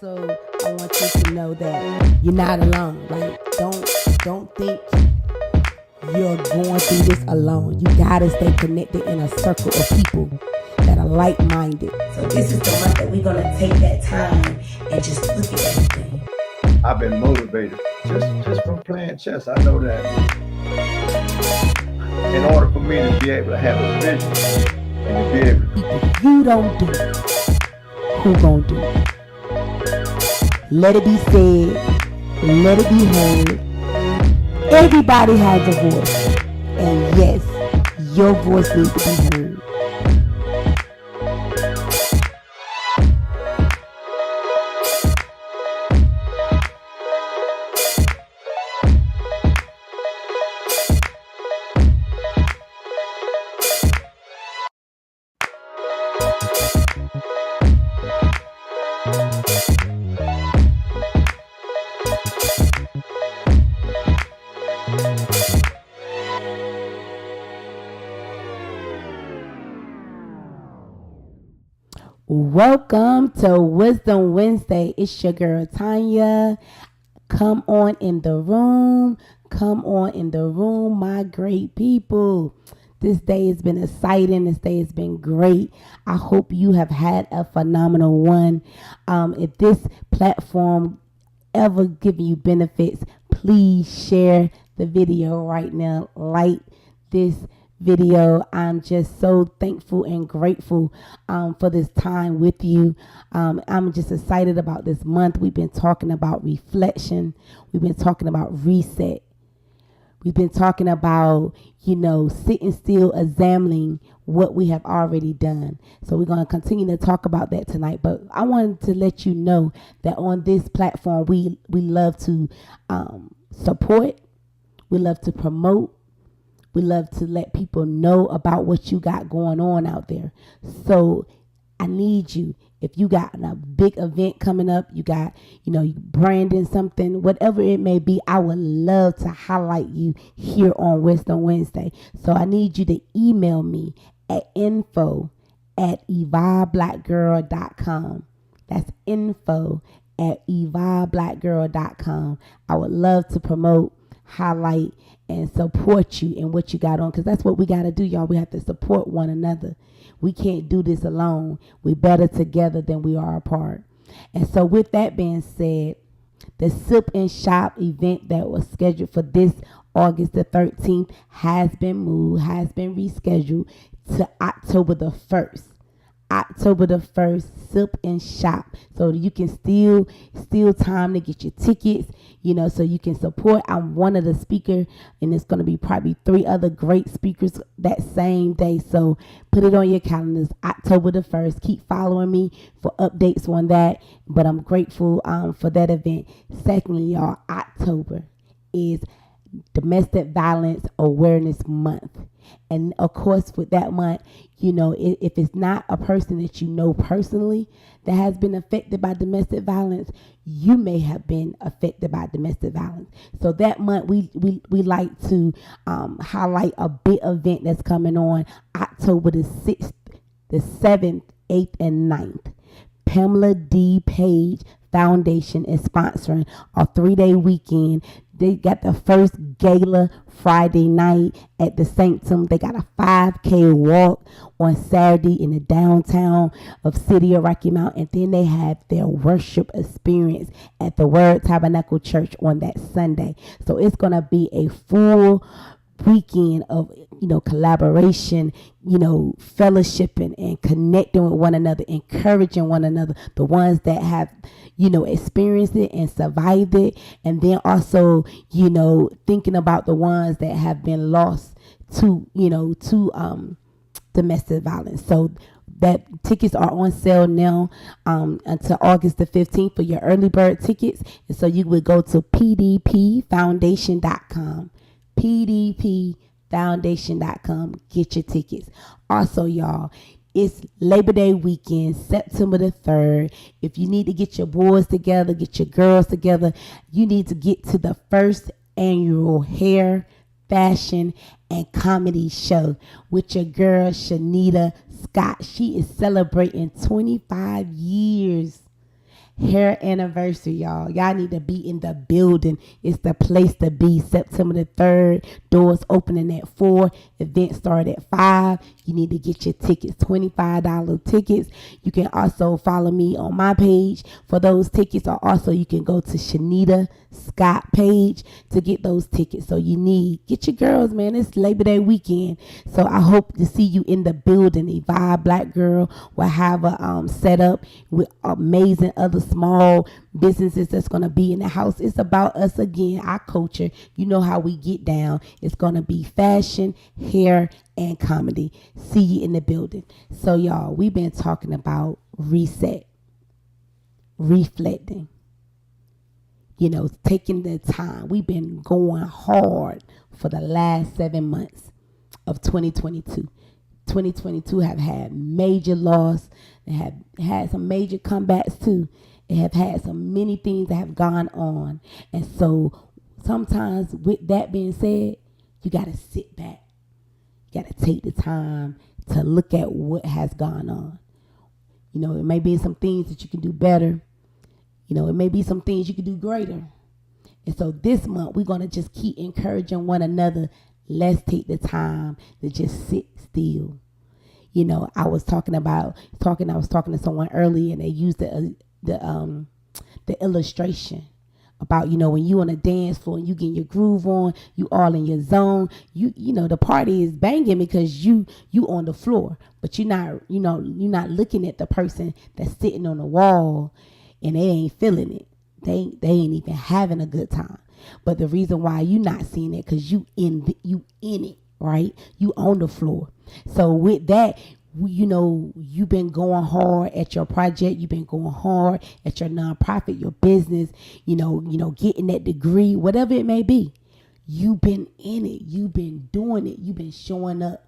also I want you to know that you're not alone. Like don't think you're going through this alone. You gotta stay connected in a circle of people that are like-minded. So this is the month that we're gonna take that time and just look at everything. I've been motivated just from playing chess. I know that in order for me to be able to have a vision and to be able to, If you don't do it, who gonna do it? Let it be said, let it be heard. Everybody has a voice, and yes, your voice needs to be heard. Welcome to Wisdom Wednesday. It's your girl Tanya. Come on in the room. Come on in the room, my great people. This day has been exciting. This day has been great. I hope you have had a phenomenal one. If this platform ever giving you benefits, please share the video right now. Like this video. I'm just so thankful and grateful for this time with you. I'm just excited about this month. We've been talking about reflection. We've been talking about reset. We've been talking about, sitting still, examining what we have already done. So we're going to continue to talk about that tonight. But I wanted to let you know that on this platform, we love to support. We love to promote. We love to let people know about what you got going on out there. So I need you. If you got a big event coming up, you got, branding something, whatever it may be, I would love to highlight you here on Wisdom Wednesday. So I need you to email me at info@eviveblackgirl.com. That's info@eviveblackgirl.com. I would love to promote, highlight, and support you in what you got on, because that's what we got to do, y'all. We have to support one another. We can't do this alone. We're better together than we are apart. And so with that being said, the Sip and Shop event that was scheduled for this August the 13th has been moved, has been rescheduled to October the 1st. October the 1st, Sip and Shop. So you can still time to get your tickets, so you can support. I'm one of the speakers, and it's going to be probably 3 other great speakers that same day. So put it on your calendars, October the 1st. Keep following me for updates on that. But I'm grateful for that event. Secondly, y'all, October is Domestic Violence Awareness Month. And of course, with that month, if it's not a person that you know personally that has been affected by domestic violence, you may have been affected by domestic violence. So that month, we like to highlight a big event that's coming on October the 6th, the 7th, 8th, and 9th. Pamela D. Page Foundation is sponsoring a 3-day weekend. They got the first gala Friday night at the Sanctum. They got a 5K walk on Saturday in the downtown of City of Rocky Mount. And then they have their worship experience at the Word Tabernacle Church on that Sunday. So it's going to be a full weekend of collaboration, fellowshipping and connecting with one another, encouraging one another, the ones that have experienced it and survived it, and then also thinking about the ones that have been lost to domestic violence. So that tickets are on sale now until August the 15th for your early bird tickets. And so you would go to pdpfoundation.com. pdpfoundation.com. Get your tickets. Also, y'all, it's Labor Day weekend, September the 3rd. If you need to get your boys together, get your girls together, you need to get to the first annual hair, fashion, and comedy show with your girl, Shanita Scott. She is celebrating 25 years Hair anniversary, y'all. Y'all need to be in the building. It's the place to be. September the 3rd. Doors opening at 4. Event start at 5. You need to get your tickets. $25 tickets. You can also follow me on my page for those tickets, or also you can go to Shanita Scott page to get those tickets. So get your girls, man. It's Labor Day weekend. So I hope to see you in the building. Evive Black Girl will have a set up with amazing other small businesses that's going to be in the house. It's about us again, our culture. You know how we get down. It's going to be fashion, hair, and comedy. See you in the building. So y'all, we've been talking about reset, reflecting, taking the time. We've been going hard for the last 7 months of 2022. 2022 have had major loss. They have had some major comebacks too. They have had some many things that have gone on. And so sometimes with that being said, you got to sit back. You got to take the time to look at what has gone on. It may be some things that you can do better. It may be some things you can do greater. And so this month, we're going to just keep encouraging one another. Let's take the time to just sit still. I was talking to someone earlier, and they used the illustration about, when you on a dance floor and you getting your groove on, you all in your zone, the party is banging because you on the floor, but you're not looking at the person that's sitting on the wall and they ain't feeling it. They ain't even having a good time. But the reason why you not seeing it, because you in it, right? You on the floor. So with that, you've been going hard at your project. You've been going hard at your nonprofit, your business, getting that degree, whatever it may be. You've been in it. You've been doing it. You've been showing up.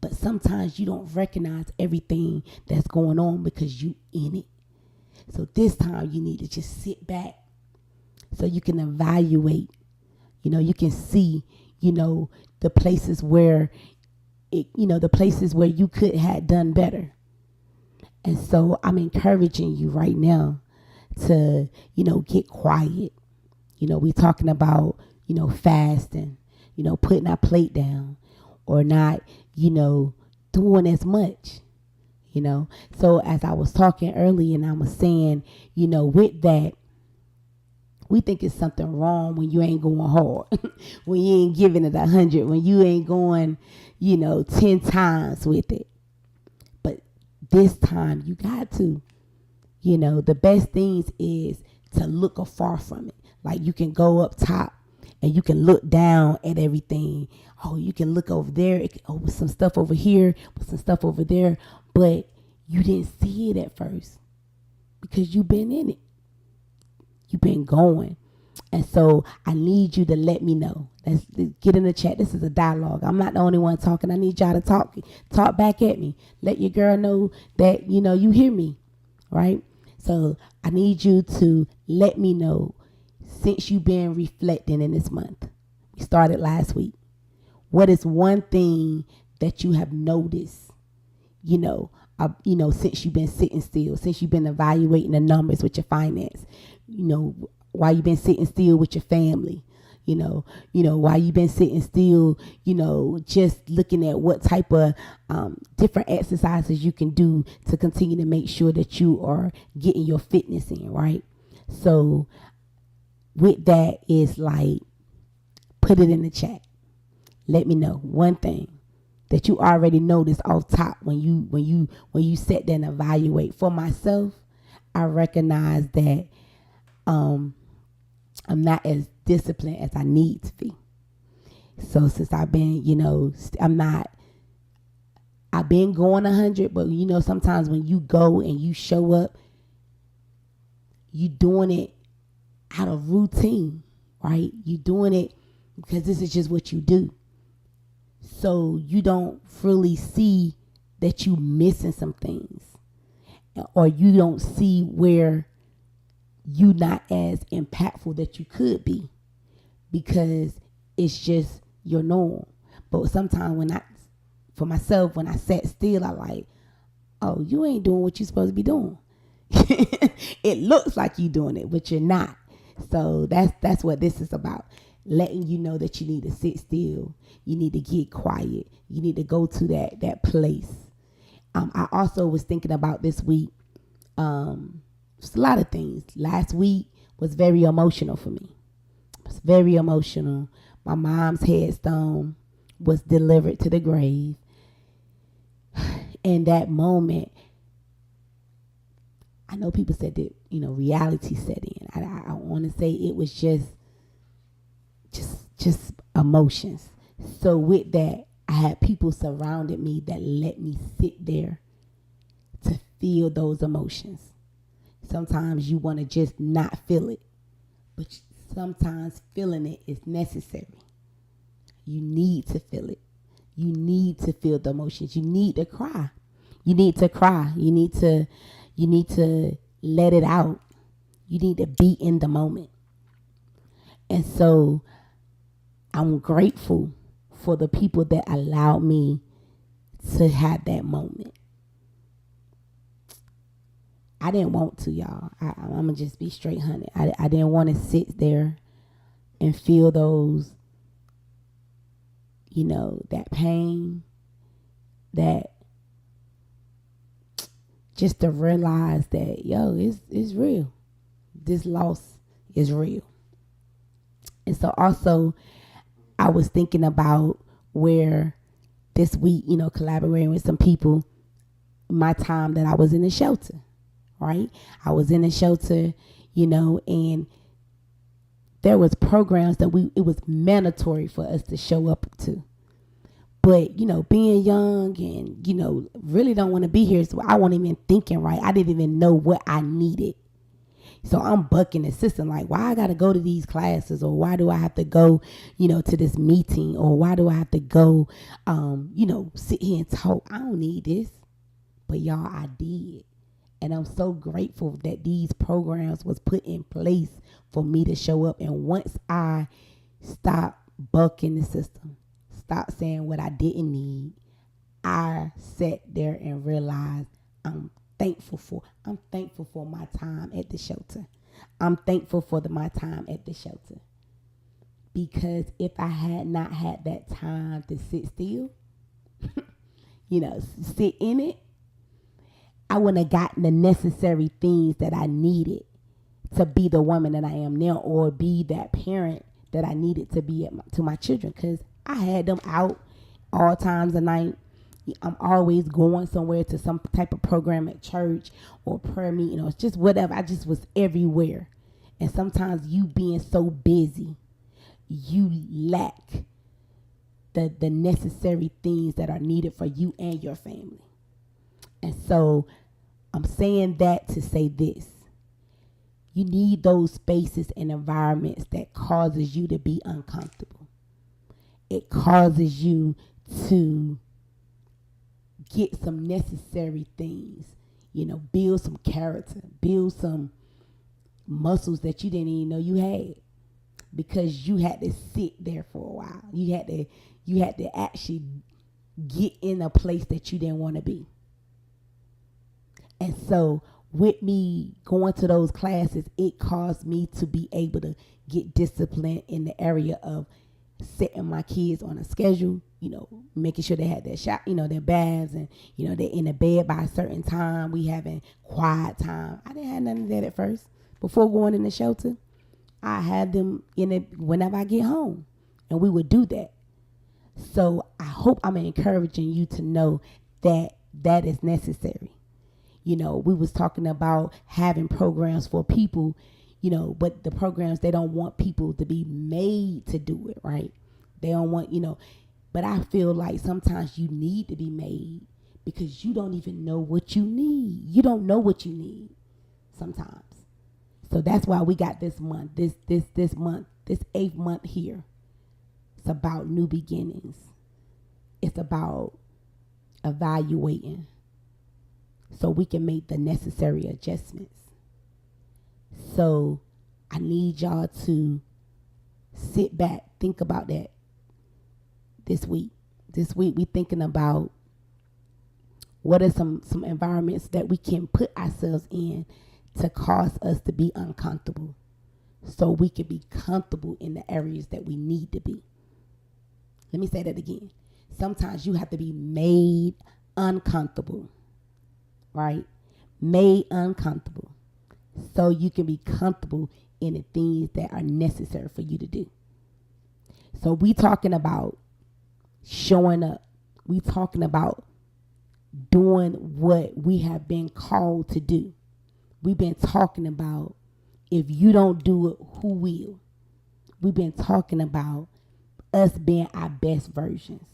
But sometimes you don't recognize everything that's going on because you in it. So this time you need to just sit back so you can evaluate. You can see, the places where you could have done better. And so I'm encouraging you right now to, get quiet. We talking about, fasting, putting our plate down, or not, doing as much. So as I was talking earlier, and I was saying, with that, we think it's something wrong when you ain't going hard, when you ain't giving it 100, when you ain't going, 10 times with it. But this time you got to, the best things is to look afar from it. Like you can go up top and you can look down at everything. Oh, you can look over there. With some stuff over here, with some stuff over there. But you didn't see it at first because you've been in it. You've been going. And so I need you to let me know. Let's get in the chat. This is a dialogue. I'm not the only one talking. I need y'all to talk back at me. Let your girl know that, you hear me, right? So I need you to let me know, since you've been reflecting in this month. We started last week. What is one thing that you have noticed, since you've been sitting still, since you've been evaluating the numbers with your finance, while you've been sitting still with your family, while you've been sitting still, just looking at what type of different exercises you can do to continue to make sure that you are getting your fitness in, right? So with that is like, put it in the chat. Let me know one thing that you already noticed off top when you sit there and evaluate. For myself, I recognize that I'm not as disciplined as I need to be. So since I've been, I've been going 100, but sometimes when you go and you show up, you doing it out of routine, right? You doing it because this is just what you do. So you don't really see that you missing some things, or you don't see where you not as impactful that you could be, because it's just your norm. But sometimes when I sat still, I like, oh, you ain't doing what you're supposed to be doing. It looks like you doing it, but you're not. So that's what this is about. Letting you know that you need to sit still. You need to get quiet. You need to go to that place. I also was thinking about this week. It's a lot of things. Last week was very emotional for me. It was very emotional. My mom's headstone was delivered to the grave. In that moment, I know people said that, reality set in. I want to say it was just emotions. So with that, I had people surrounded me that let me sit there to feel those emotions. Sometimes you want to just not feel it, but sometimes feeling it is necessary. You need to feel it. You need to feel the emotions. You need to cry. You need to cry. You need to let it out. You need to be in the moment. And so I'm grateful for the people that allowed me to have that moment. I didn't want to, y'all. I'm going to just be straight honey. I didn't want to sit there and feel those, that pain, that just to realize that, it's real. This loss is real. And so also, I was thinking about where this week, collaborating with some people, my time that I was in the shelter, right? I was in the shelter, and there was programs that it was mandatory for us to show up to. But, being young and, really don't want to be here. So I wasn't even thinking right. I didn't even know what I needed. So I'm bucking the system, like, why I got to go to these classes, or why do I have to go, to this meeting, or why do I have to go, sit here and talk? I don't need this. But y'all, I did. And I'm so grateful that these programs was put in place for me to show up. And once I stopped bucking the system, stopped saying what I didn't need, I sat there and realized I'm thankful for my time at the shelter. I'm thankful for my time at the shelter. Because if I had not had that time to sit still, sit in it, I wouldn't have gotten the necessary things that I needed to be the woman that I am now, or be that parent that I needed to be to my children. Because I had them out all times of night. I'm always going somewhere to some type of program at church or prayer meeting, it's just whatever. I just was everywhere. And sometimes you being so busy, you lack the necessary things that are needed for you and your family. And so I'm saying that to say this. You need those spaces and environments that causes you to be uncomfortable. It causes you to get some necessary things, build some character, build some muscles that you didn't even know you had, because you had to sit there for a while. You had to actually get in a place that you didn't want to be. And so with me going to those classes, it caused me to be able to get disciplined in the area of setting my kids on a schedule, making sure they had their shot, their baths, and, they're in the bed by a certain time. We having quiet time. I didn't have none of that at first. Before going in the shelter, I had them in it whenever I get home, and we would do that. So I hope I'm encouraging you to know that is necessary. We was talking about having programs for people, but the programs, they don't want people to be made to do it, right? They don't want, but I feel like sometimes you need to be made, because you don't even know what you need. You don't know what you need sometimes. So that's why we got this month, this month, this 8th month here. It's about new beginnings. It's about evaluating so we can make the necessary adjustments. So I need y'all to sit back, think about that this week. This week we thinking about What are some environments that we can put ourselves in to cause us to be uncomfortable so we can be comfortable in the areas that we need to be? Let me say that again. Sometimes you have to be made uncomfortable, right? Made uncomfortable so you can be comfortable in the things that are necessary for you to do. So we talking about showing up. We talking about doing what we have been called to do. We've been talking about if you don't do it, who will? We've been talking about us being our best versions.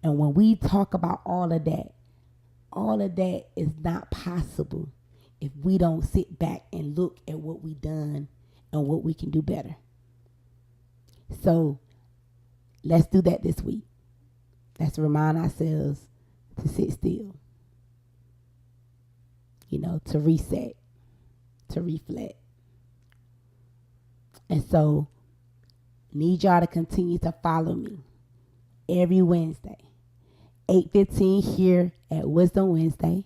And when we talk about all of that is not possible if we don't sit back and look at what we done and what we can do better. So let's do that this week. Let's remind ourselves to sit still, to reset, to reflect. And so need y'all to continue to follow me every Wednesday, 8:15 here at Wisdom Wednesday.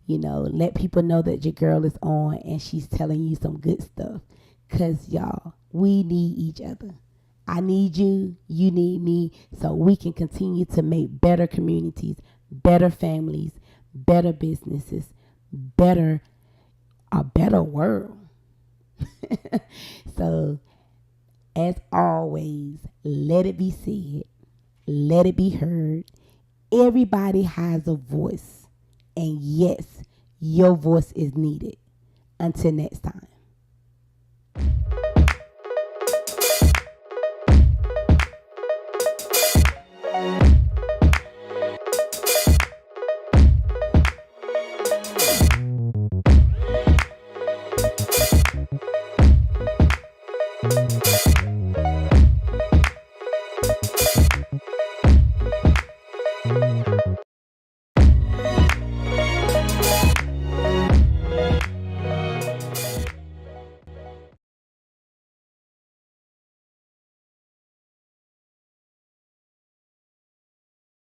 Let people know that your girl is on and she's telling you some good stuff. Because, y'all, we need each other. I need you, you need me, so we can continue to make better communities, better families, better businesses, a better world. So, as always, let it be said, let it be heard. Everybody has a voice, and yes, your voice is needed. Until next time.